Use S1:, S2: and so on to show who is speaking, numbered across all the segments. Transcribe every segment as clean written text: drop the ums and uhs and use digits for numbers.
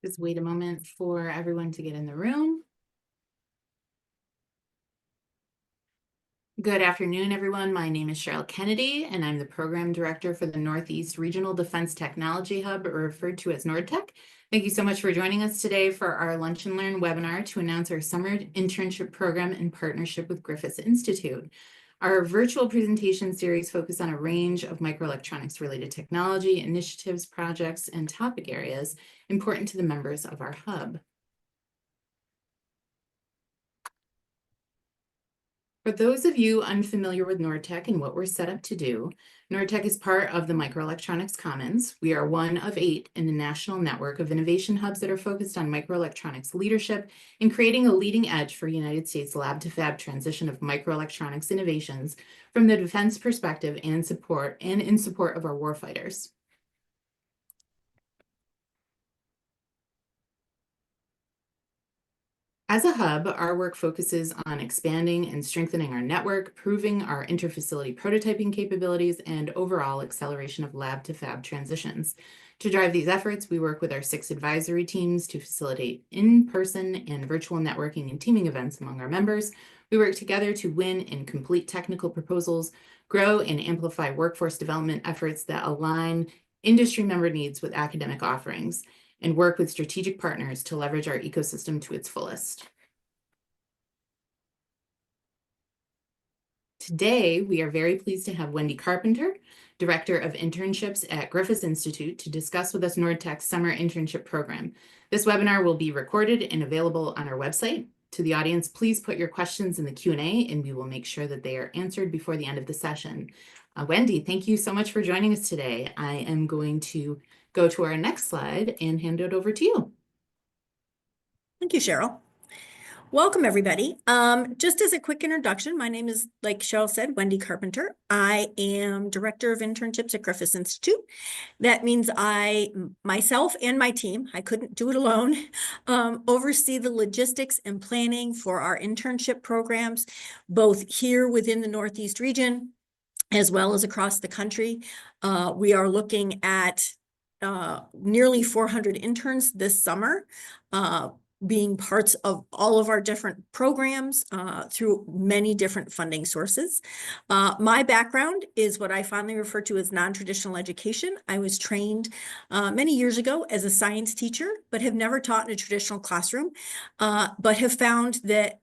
S1: Just wait a moment for everyone to get in the room. Good afternoon, everyone. My name is Cheryl Kennedy, and I'm the Program Director for the Northeast Regional Defense Technology Hub, referred to as NORDTECH. Thank you so much for joining us today for our Lunch and Learn webinar to announce our summer internship program in partnership with Griffiss Institute. Our virtual presentation series focuses on a range of microelectronics related technology, initiatives, projects, and topic areas important to the members of our hub. For those of you unfamiliar with NORDTECH and what we're set up to do, NORDTECH is part of the Microelectronics Commons. We are one of 8 in the national network of innovation hubs that are focused on microelectronics leadership and creating a leading edge for United States lab-to-fab transition of microelectronics innovations from the defense perspective and in support of our warfighters. As a hub, our work focuses on expanding and strengthening our network, proving our interfacility prototyping capabilities, and overall acceleration of lab-to-fab transitions. To drive these efforts, we work with our 6 advisory teams to facilitate in-person and virtual networking and teaming events among our members. We work together to win and complete technical proposals, grow and amplify workforce development efforts that align industry member needs with academic offerings, and work with strategic partners to leverage our ecosystem to its fullest. Today, we are very pleased to have Wendy Carpenter, Director of Internships at Griffiss Institute, to discuss with us NORDTECH's summer internship program. This webinar will be recorded and available on our website. To the audience, please put your questions in the Q&A, and we will make sure that they are answered before the end of the session. Wendy, thank you so much for joining us today. I am going to go to our next slide and hand it over to you.
S2: Thank you, Cheryl. Welcome, everybody. Just as a quick introduction, my name is, like Cheryl said, Wendy Carpenter. I am Director of Internships at Griffiss Institute. That means myself and my team, I couldn't do it alone, oversee the logistics and planning for our internship programs, both here within the Northeast region, as well as across the country. We are looking at nearly 400 interns this summer, being parts of all of our different programs through many different funding sources. My background is what I fondly refer to as non-traditional education. I was trained many years ago as a science teacher, but have never taught in a traditional classroom, but have found that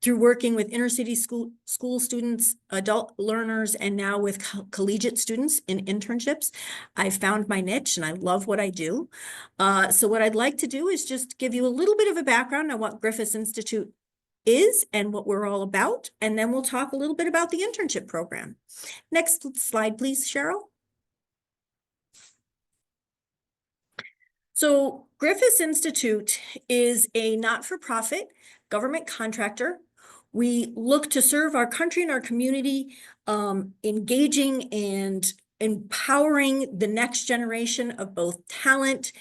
S2: through working with inner city school students, adult learners, and now with collegiate students in internships, I've found my niche and I love what I do. So what I'd like to do is just give you a little bit of a background on what Griffiss Institute is and what we're all about, and then we'll talk a little bit about the internship program. Next slide, please, Cheryl. So Griffiss Institute is a not-for-profit government contractor. We look to serve our country and our community, engaging and empowering the next generation of both talent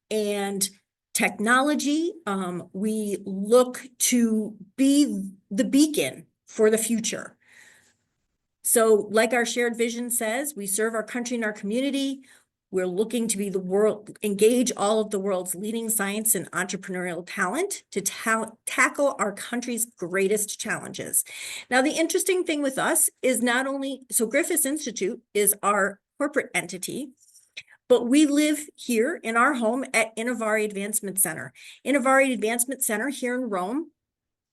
S2: and technology. We look to be the beacon for the future. So like our shared vision says, we serve our country and our community. We're looking to be engage all of the world's leading science and entrepreneurial talent to tackle our country's greatest challenges. Now, the interesting thing with us is not only, so Griffiss Institute is our corporate entity, but we live here in our home at Innovari Advancement Center. Innovari Advancement Center here in Rome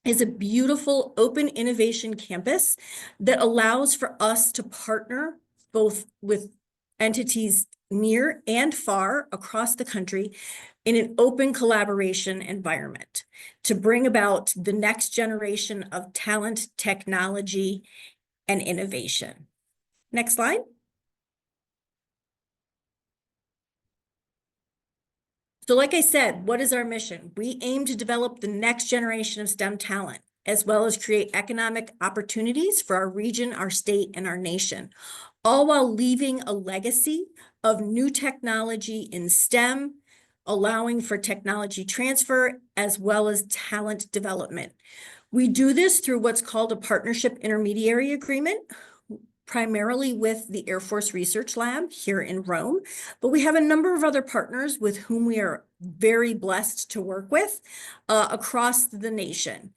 S2: is a beautiful open innovation campus that allows for us to partner both with entities near and far across the country in an open collaboration environment to bring about the next generation of talent, technology, and innovation. Next slide. So like I said, what is our mission? We aim to develop the next generation of STEM talent, as well as create economic opportunities for our region, our state, and our nation, all while leaving a legacy of new technology in STEM, allowing for technology transfer, as well as talent development. We do this through what's called a partnership intermediary agreement, primarily with the Air Force Research Lab here in Rome, but we have a number of other partners with whom we are very blessed to work with across the nation.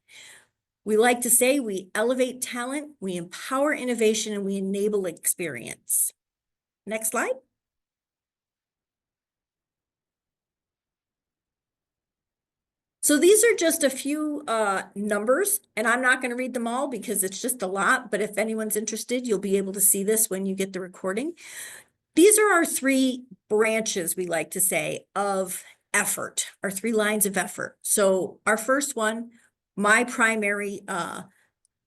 S2: We like to say we elevate talent, we empower innovation, and we enable experience. Next slide. So these are just a few numbers, and I'm not going to read them all because it's just a lot, but if anyone's interested, you'll be able to see this when you get the recording. These are our three branches, we like to say, of effort, our three lines of effort. So our first one, my primary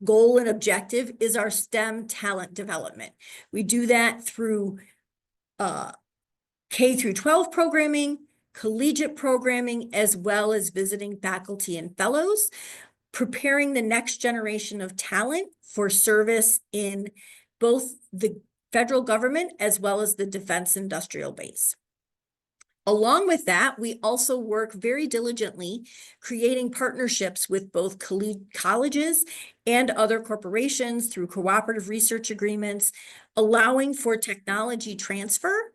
S2: goal and objective is our STEM talent development. We do that through K through 12 programming, collegiate programming, as well as visiting faculty and fellows, preparing the next generation of talent for service in both the federal government as well as the defense industrial base. Along with that, we also work very diligently creating partnerships with both colleges and other corporations through cooperative research agreements, allowing for technology transfer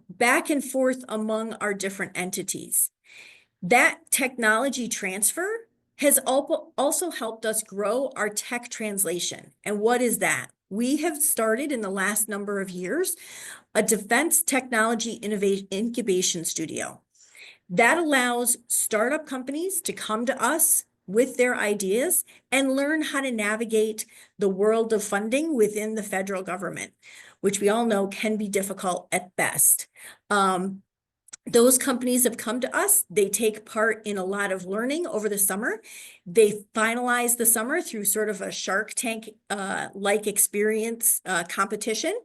S2: back and forth among our different entities. That technology transfer has also helped us grow our tech translation. And what is that? We have started in the last number of years a defense technology incubation studio that allows startup companies to come to us with their ideas and learn how to navigate the world of funding within the federal government, which we all know can be difficult at best. Those companies have come to us. They take part in a lot of learning over the summer. They finalize the summer through sort of a Shark Tank like experience competition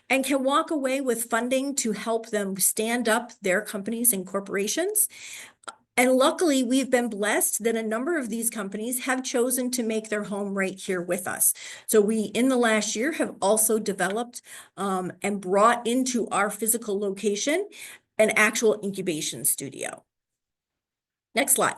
S2: and can walk away with funding to help them stand up their companies and corporations. And luckily, we've been blessed that a number of these companies have chosen to make their home right here with us. So we, in the last year, have also developed and brought into our physical location an actual incubation studio. Next slide.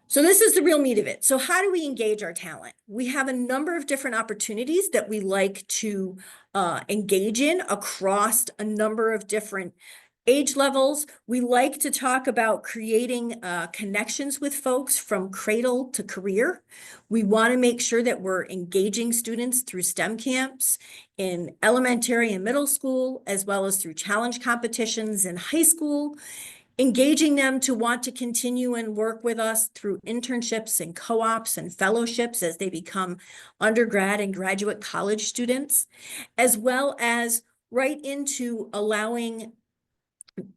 S2: So this is the real meat of it. So how do we engage our talent? We have a number of different opportunities that we like to engage in across a number of different age levels. We like to talk about creating connections with folks from cradle to career. We want to make sure that we're engaging students through STEM camps in elementary and middle school, as well as through challenge competitions in high school, engaging them to want to continue and work with us through internships and co-ops and fellowships as they become undergrad and graduate college students, as well as right into allowing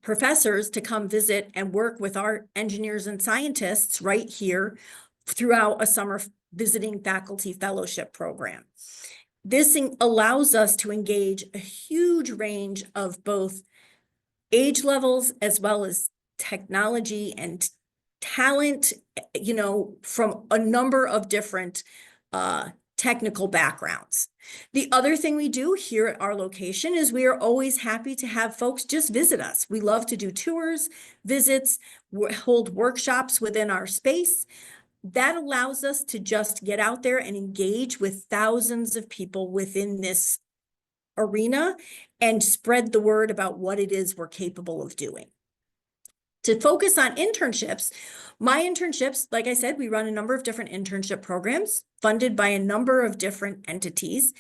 S2: professors to come visit and work with our engineers and scientists right here throughout a summer visiting faculty fellowship program. This allows us to engage a huge range of both age levels as well as technology and talent, you know, from a number of different technical backgrounds. The other thing we do here at our location is we are always happy to have folks just visit us. We love to do tours, visits, hold workshops within our space. That allows us to just get out there and engage with thousands of people within this arena and spread the word about what it is we're capable of doing. To focus on internships, my internships, like I said, we run a number of different internship programs funded by a number of different entities.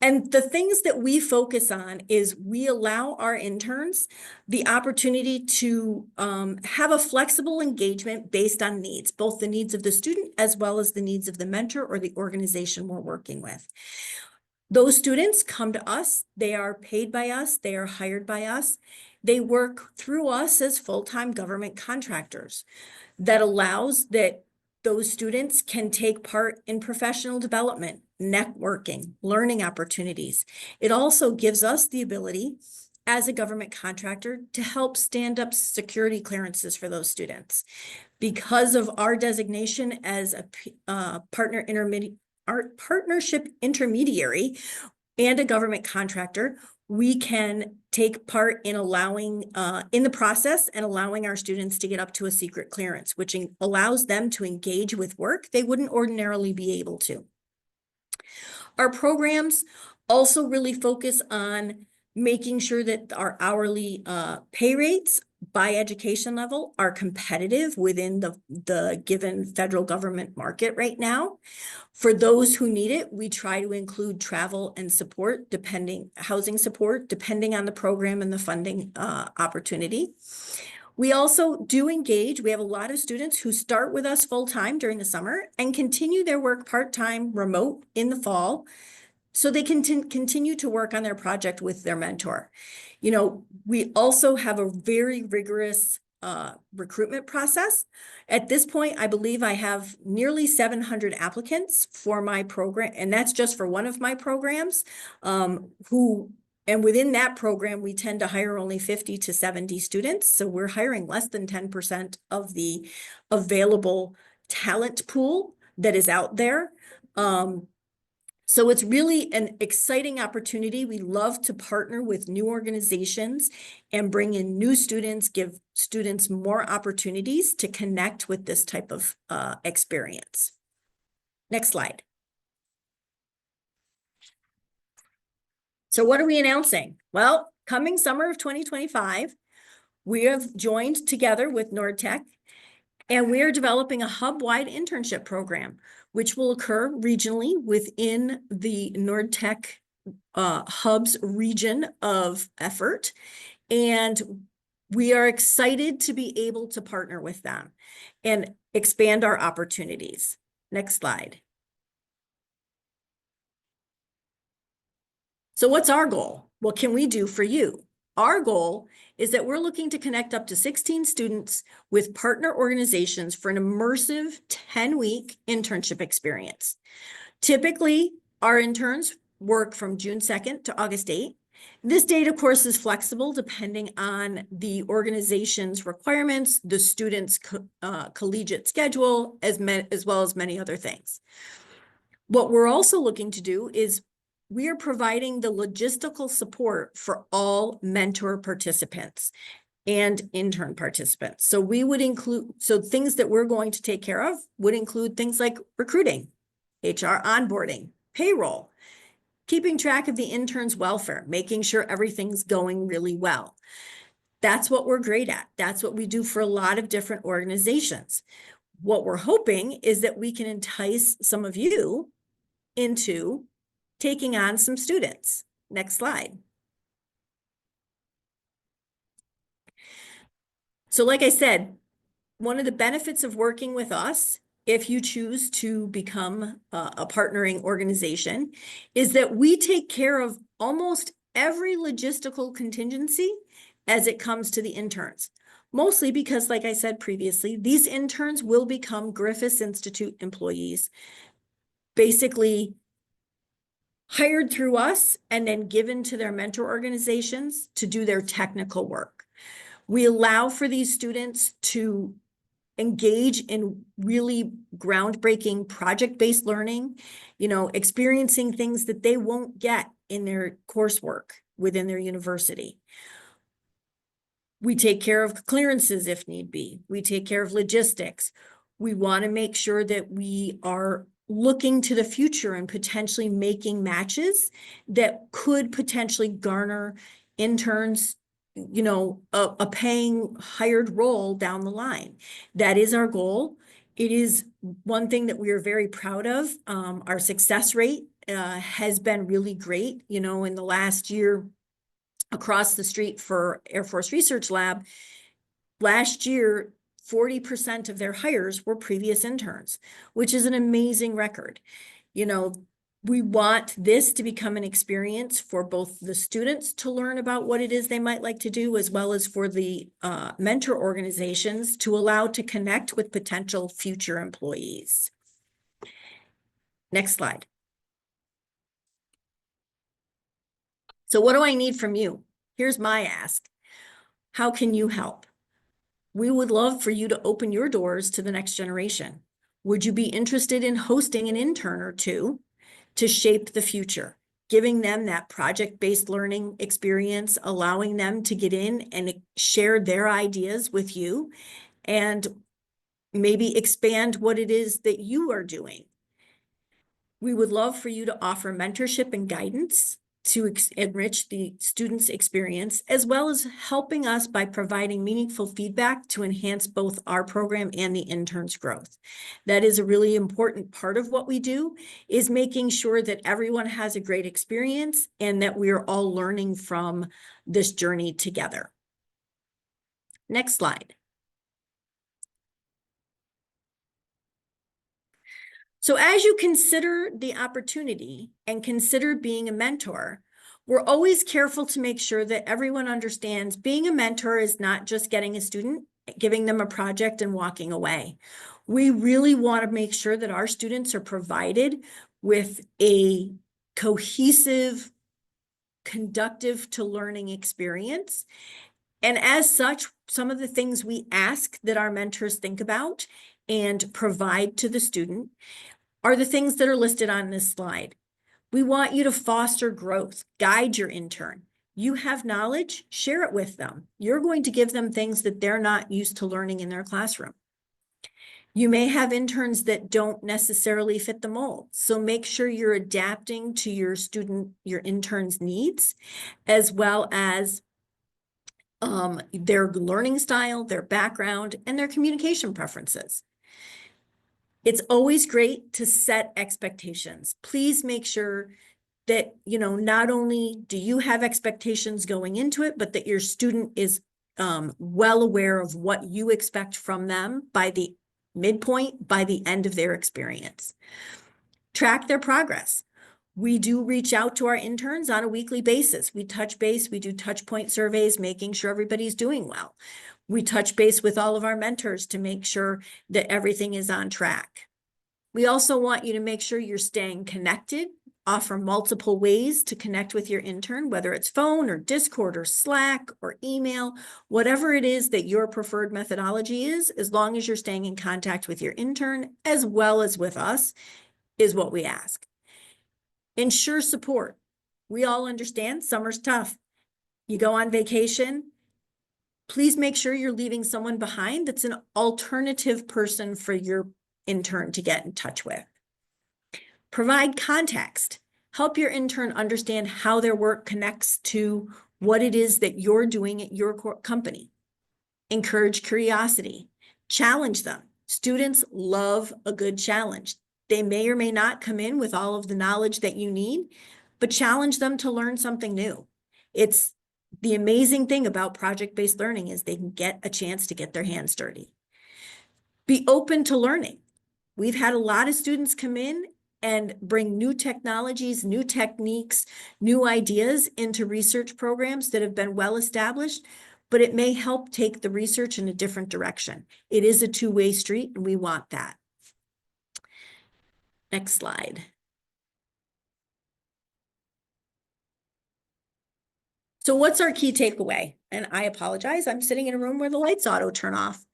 S2: And the things that we focus on is we allow our interns the opportunity to have a flexible engagement based on needs, both the needs of the student as well as the needs of the mentor or the organization we're working with. Those students come to us, they are paid by us, they are hired by us. They work through us as full-time government contractors. That allows that those students can take part in professional development, networking, learning opportunities. It also gives us the ability as a government contractor to help stand up security clearances for those students. Because of our designation as a partnership intermediary, and a government contractor, we can take part in allowing, in the process and allowing our students to get up to a secret clearance, which allows them to engage with work they wouldn't ordinarily be able to. Our programs also really focus on making sure that our hourly pay rates by education level are competitive within the given federal government market right now. For those who need it, we try to include travel and support, housing support, depending on the program and the funding opportunity. We also do engage. We have a lot of students who start with us full-time during the summer and continue their work part-time remote in the fall, so they can continue to work on their project with their mentor. You know, we also have a very rigorous recruitment process. At this point, I believe I have nearly 700 applicants for my program, and that's just for one of my programs, and within that program, we tend to hire only 50 to 70 students. So we're hiring less than 10% of the available talent pool that is out there. So it's really an exciting opportunity. We love to partner with new organizations and bring in new students, give students more opportunities to connect with this type of experience. Next slide. So what are we announcing? Well, coming summer of 2025, we have joined together with NORDTECH, and we are developing a hub-wide internship program, which will occur regionally within the NORDTECH hub's region of effort. And we are excited to be able to partner with them and expand our opportunities. Next slide. So what's our goal? What can we do for you? Our goal is that we're looking to connect up to 16 students with partner organizations for an immersive 10-week internship experience. Typically, our interns work from June 2nd to August 8th. This date, of course, is flexible depending on the organization's requirements, the student's collegiate schedule, as well as many other things. What we're also looking to do is we are providing the logistical support for all mentor participants and intern participants. So we would include, so things that we're going to take care of would include things like recruiting, HR onboarding, payroll, keeping track of the intern's welfare, making sure everything's going really well. That's what we're great at. That's what we do for a lot of different organizations. What we're hoping is that we can entice some of you into taking on some students. Next slide. So like I said, one of the benefits of working with us, if you choose to become a partnering organization, is that we take care of almost every logistical contingency as it comes to the interns. Mostly because, like I said previously, these interns will become Griffiss Institute employees, basically hired through us and then given to their mentor organizations to do their technical work. We allow for these students to engage in really groundbreaking project-based learning, you know, experiencing things that they won't get in their coursework within their university. We take care of clearances if need be. We take care of logistics. We want to make sure that we are looking to the future and potentially making matches that could potentially garner interns, you know, a paying hired role down the line. That is our goal. It is one thing that we are very proud of. Our success rate has been really great. You know, in the last year, across the street for Air Force Research Lab, last year, 40% of their hires were previous interns, which is an amazing record. You know, we want this to become an experience for both the students to learn about what it is they might like to do, as well as for the mentor organizations to allow to connect with potential future employees. Next slide. So what do I need from you? Here's my ask. How can you help? We would love for you to open your doors to the next generation. Would you be interested in hosting an intern or two to shape the future? giving them that project-based learning experience, allowing them to get in and share their ideas with you, and maybe expand what it is that you are doing. We would love for you to offer mentorship and guidance to enrich the student's experience, as well as helping us by providing meaningful feedback to enhance both our program and the interns' growth. That is a really important part of what we do, is making sure that everyone has a great experience and that we are all learning from this journey together. Next slide. So as you consider the opportunity and consider being a mentor, we're always careful to make sure that everyone understands being a mentor is not just getting a student, giving them a project and walking away. We really want to make sure that our students are provided with a cohesive, conducive to learning experience. And as such, some of the things we ask that our mentors think about and provide to the student are the things that are listed on this slide. We want you to foster growth, guide your intern. You have knowledge, share it with them. You're going to give them things that they're not used to learning in their classroom. You may have interns that don't necessarily fit the mold, so make sure you're adapting to your intern's needs, as well as their learning style, their background, and their communication preferences. It's always great to set expectations. Please make sure that, not only do you have expectations going into it, but that your student is well aware of what you expect from them by the midpoint, by the end of their experience. Track their progress. We do reach out to our interns on a weekly basis. We touch base, we do touch point surveys, making sure everybody's doing well. We touch base with all of our mentors to make sure that everything is on track. We also want you to make sure you're staying connected, offer multiple ways to connect with your intern, whether it's phone or Discord or Slack or email, whatever it is that your preferred methodology is, as long as you're staying in contact with your intern as well as with us, is what we ask. Ensure support. We all understand summer's tough. You go on vacation, please make sure you're leaving someone behind that's an alternative person for your intern to get in touch with. Provide context. Help your intern understand how their work connects to what it is that you're doing at your company. Encourage curiosity. Challenge them. Students love a good challenge. They may or may not come in with all of the knowledge that you need, but challenge them to learn something new. It's the amazing thing about project-based learning is they can get a chance to get their hands dirty. Be open to learning. We've had a lot of students come in and bring new technologies, new techniques, new ideas into research programs that have been well established, but it may help take the research in a different direction. It is a two-way street, and we want that. Next slide. So what's our key takeaway? And I apologize, I'm sitting in a room where the lights auto turn off.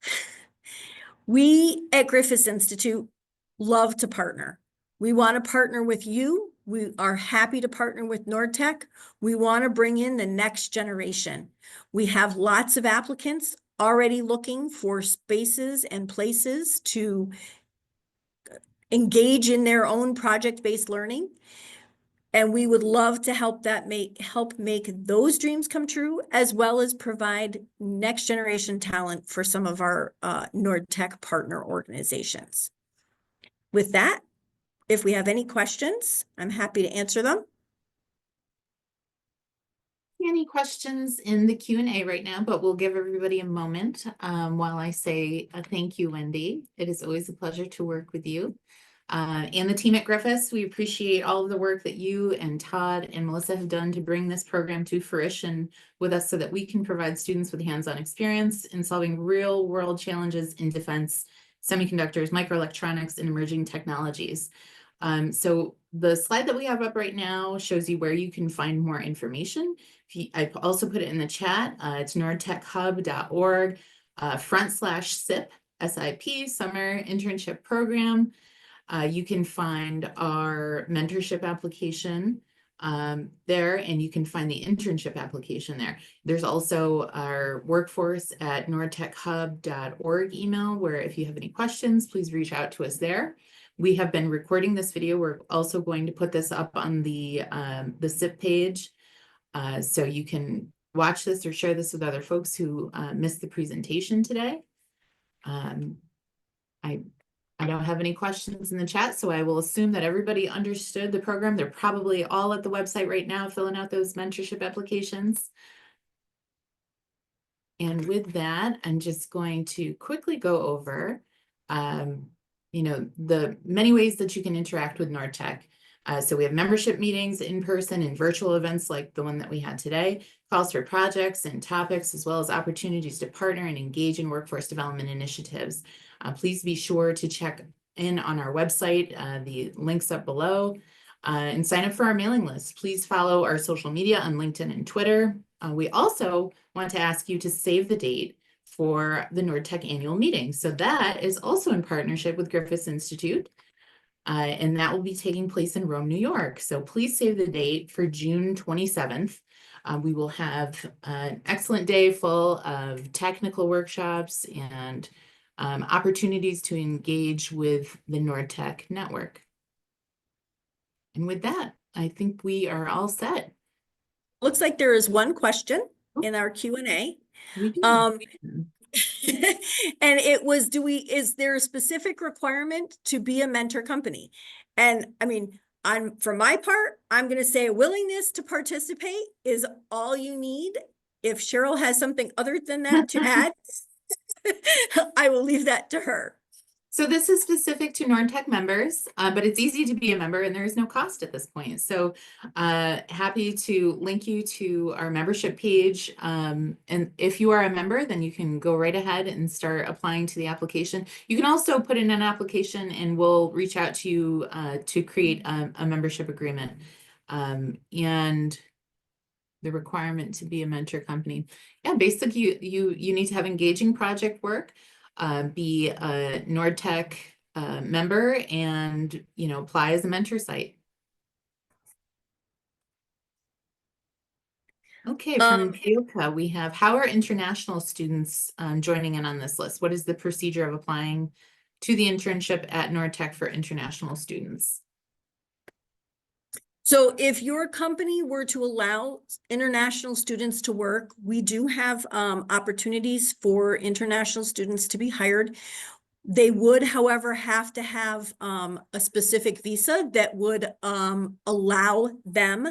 S2: We at Griffiss Institute love to partner. We want to partner with you. We are happy to partner with NORDTECH. We want to bring in the next generation. We have lots of applicants already looking for spaces and places to engage in their own project-based learning. And we would love to help make those dreams come true, as well as provide next generation talent for some of our NORDTECH partner organizations. With that, if we have any questions, I'm happy to answer them.
S1: Any questions in the Q&A right now, but we'll give everybody a moment while I say a thank you, Wendy. It is always a pleasure to work with you. And the team at Griffiss, we appreciate all of the work that you and Todd and Melissa have done to bring this program to fruition with us so that we can provide students with hands-on experience in solving real-world challenges in defense, semiconductors, microelectronics, and emerging technologies. So the slide that we have up right now shows you where you can find more information. I've also put it in the chat. It's nordtechhub.org /SIP, SIP, Summer Internship Program. You can find our mentorship application there, and you can find the internship application there. There's also our workforce at nordtechhub.org email, where if you have any questions, please reach out to us there. We have been recording this video. We're also going to put this up on the SIP page, so you can watch this or share this with other folks who missed the presentation today. I don't have any questions in the chat, so I will assume that everybody understood the program. They're probably all at the website right now filling out those mentorship applications. And with that, I'm just going to quickly go over, the many ways that you can interact with NORDTECH. So we have membership meetings in person and virtual events like the one that we had today, calls for projects and topics, as well as opportunities to partner and engage in workforce development initiatives. Please be sure to check in on our website, the links up below, and sign up for our mailing list. Please follow our social media on LinkedIn and Twitter. We also want to ask you to save the date for the NORDTECH annual meeting. So that is also in partnership with Griffiss Institute, and that will be taking place in Rome, New York. So please save the date for June 27th. We will have an excellent day full of technical workshops and opportunities to engage with the NORDTECH network. And with that, I think we are all set.
S2: Looks like there is one question in our Q&A.
S1: We do.
S2: And it was, is there a specific requirement to be a mentor company? And I mean, for my part, I'm going to say a willingness to participate is all you need. If Cheryl has something other than that to add, I will leave that to her.
S1: So this is specific to NORDTECH members, but it's easy to be a member and there is no cost at this point. So happy to link you to our membership page. And if you are a member, then you can go right ahead and start applying to the application. You can also put in an application and we'll reach out to you to create a membership agreement. And the requirement to be a mentor company. Yeah, basically you need to have engaging project work, be a NORDTECH member, and apply as a mentor site. Okay, from Gilka, we have, how are international students joining in on this list? What is the procedure of applying to the internship at NORDTECH for international students?
S2: So if your company were to allow international students to work, we do have opportunities for international students to be hired. They would, however, have to have a specific visa that would allow them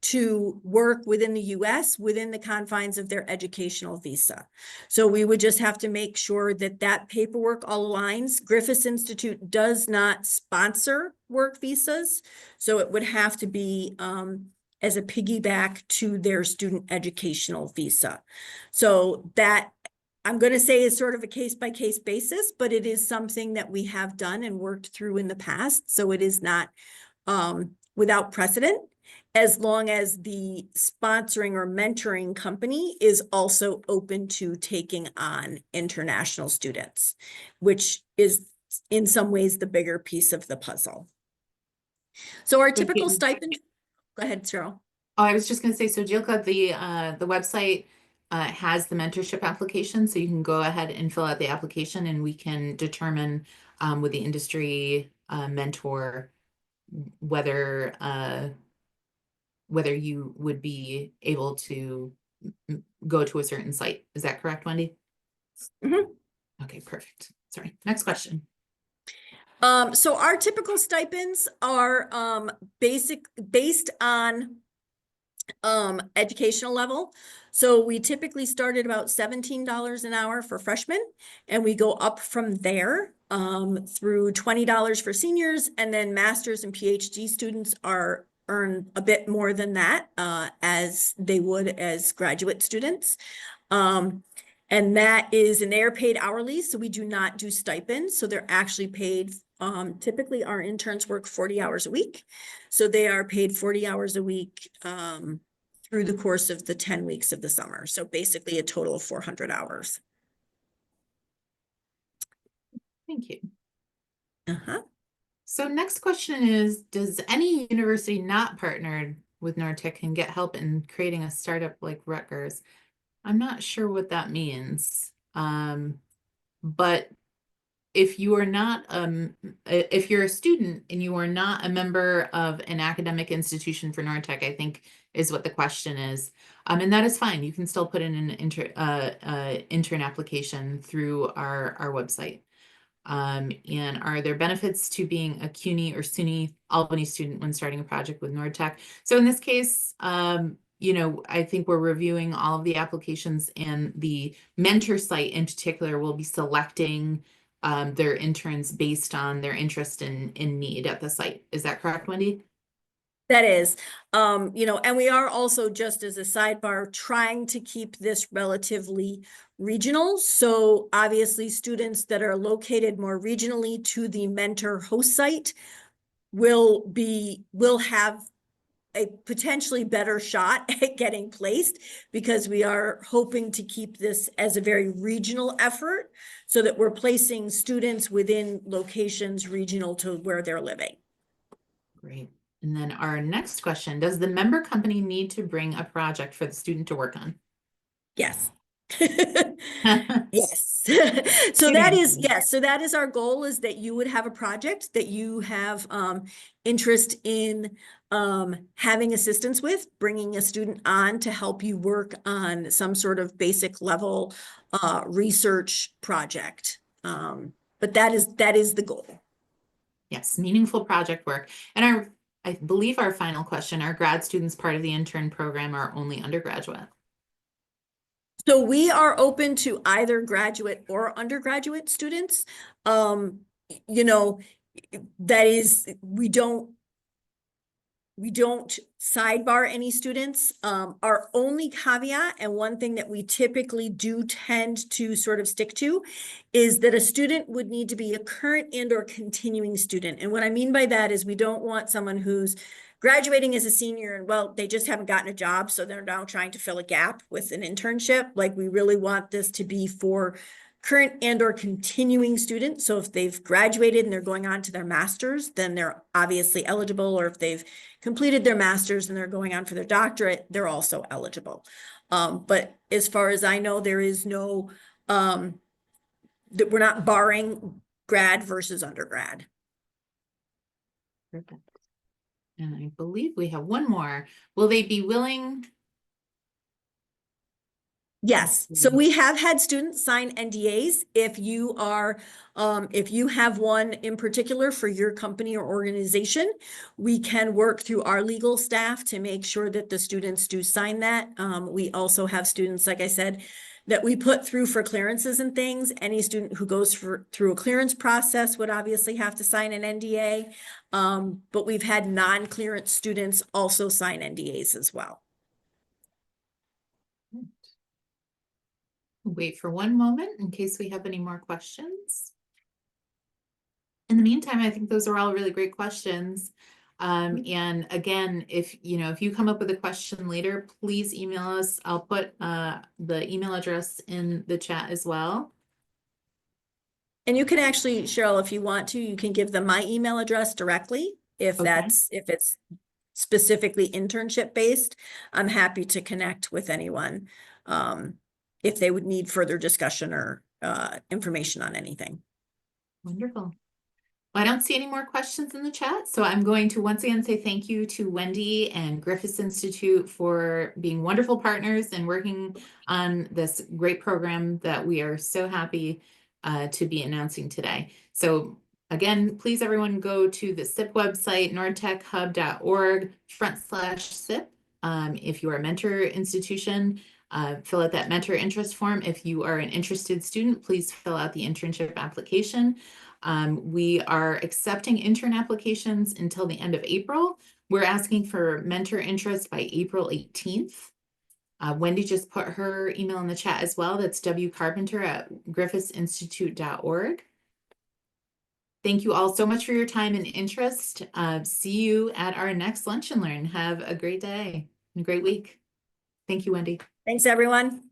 S2: to work within the US within the confines of their educational visa. So we would just have to make sure that that paperwork all aligns. Griffiss Institute does not sponsor work visas, so it would have to be as a piggyback to their student educational visa. So that, I'm going to say, is sort of a case-by-case basis, but it is something that we have done and worked through in the past. So it is not without precedent, as long as the sponsoring or mentoring company is also open to taking on international students, which is in some ways the bigger piece of the puzzle. So our typical stipend, go ahead, Cheryl.
S1: Oh, I was just going to say, so Jilka, the website has the mentorship application, so you can go ahead and fill out the application and we can determine with the industry mentor whether you would be able to go to a certain site. Is that correct, Wendy?
S2: Mm-hmm.
S1: Okay, perfect. Sorry. Next question.
S2: So our typical stipends are based on educational level. So we typically start at about $17 an hour for freshmen, and we go up from there through $20 for seniors, and then master's and PhD students earn a bit more than that as they would as graduate students. And they're paid hourly, so we do not do stipends. So they're actually paid, typically our interns work 40 hours a week. So they are paid 40 hours a week through the course of the 10 weeks of the summer. So basically a total of 400 hours.
S1: Thank you.
S2: Uh-huh.
S1: So next question is, does any university not partnered with NORDTECH can get help in creating a startup like Rutgers. I'm not sure what that means. But if you are not, if you're a student and you are not a member of an academic institution for NORDTECH, I think is what the question is. And that is fine. You can still put in an intern application through our website. And are there benefits to being a CUNY or SUNY Albany student when starting a project with NORDTECH? So in this case, you know, I think we're reviewing all of the applications, and the mentor site in particular will be selecting their interns based on their interest in need at the site. Is that correct, Wendy?
S2: That is, you know, and we are also, just as a sidebar, trying to keep this relatively regional. So obviously students that are located more regionally to the mentor host site will have a potentially better shot at getting placed, because we are hoping to keep this as a very regional effort so that we're placing students within locations regional to where they're living.
S1: Great. And then our next question, does the member company need to bring a project for the student to work on?
S2: Yes. Yes. So
S1: Good
S2: that is,
S1: answer.
S2: yes. So that is our goal, is that you would have a project that you have interest in having assistance with, bringing a student on to help you work on some sort of basic level research project. But that is the goal.
S1: Yes, meaningful project work. And I believe our final question, are grad students part of the intern program or only undergraduate?
S2: So we are open to either graduate or undergraduate students. You know, that is, we don't sidebar any students. Our only caveat, and one thing that we typically do tend to sort of stick to, is that a student would need to be a current and or continuing student. And what I mean by that is we don't want someone who's graduating as a senior and, well, they just haven't gotten a job, so they're now trying to fill a gap with an internship. Like, we really want this to be for current and or continuing students. So if they've graduated and they're going on to their master's, then they're obviously eligible. Or if they've completed their master's and they're going on for their doctorate, they're also eligible. But as far as I know, there is no, that we're not barring grad versus undergrad.
S1: Perfect. And I believe we have one more. Will they be willing?
S2: Yes, so we have had students sign NDAs. If you are, if you have one in particular for your company or organization, we can work through our legal staff to make sure that the students do sign that. We also have students, like I said, that we put through for clearances and things. Any student who goes through a clearance process would obviously have to sign an NDA. But we've had non-clearance students also sign NDAs as well.
S1: Wait for one moment in case we have any more questions. In the meantime, I think those are all really great questions. And again, if you come up with a question later, please email us. I'll put the email address in the chat as well.
S2: And you can actually, Cheryl, if you want to, you can give them my email address directly. If it's specifically internship based, I'm happy to connect with anyone if they would need further discussion or information on anything.
S1: Wonderful. Well, I don't see any more questions in the chat, so I'm going to once again say thank you to Wendy and Griffiss Institute for being wonderful partners and working on this great program that we are so happy to be announcing today. So again, please everyone go to the SIP website, nordtechhub.org/SIP. If you are a mentor institution, fill out that mentor interest form. If you are an interested student, please fill out the internship application. We are accepting intern applications until the end of April. We're asking for mentor interest by April 18th. Wendy just put her email in the chat as well. That's wcarpenter@griffissinstitute.org. Thank you all so much for your time and interest. See you at our next Lunch and Learn. Have a great day and a great week. Thank you, Wendy.
S2: Thanks, everyone.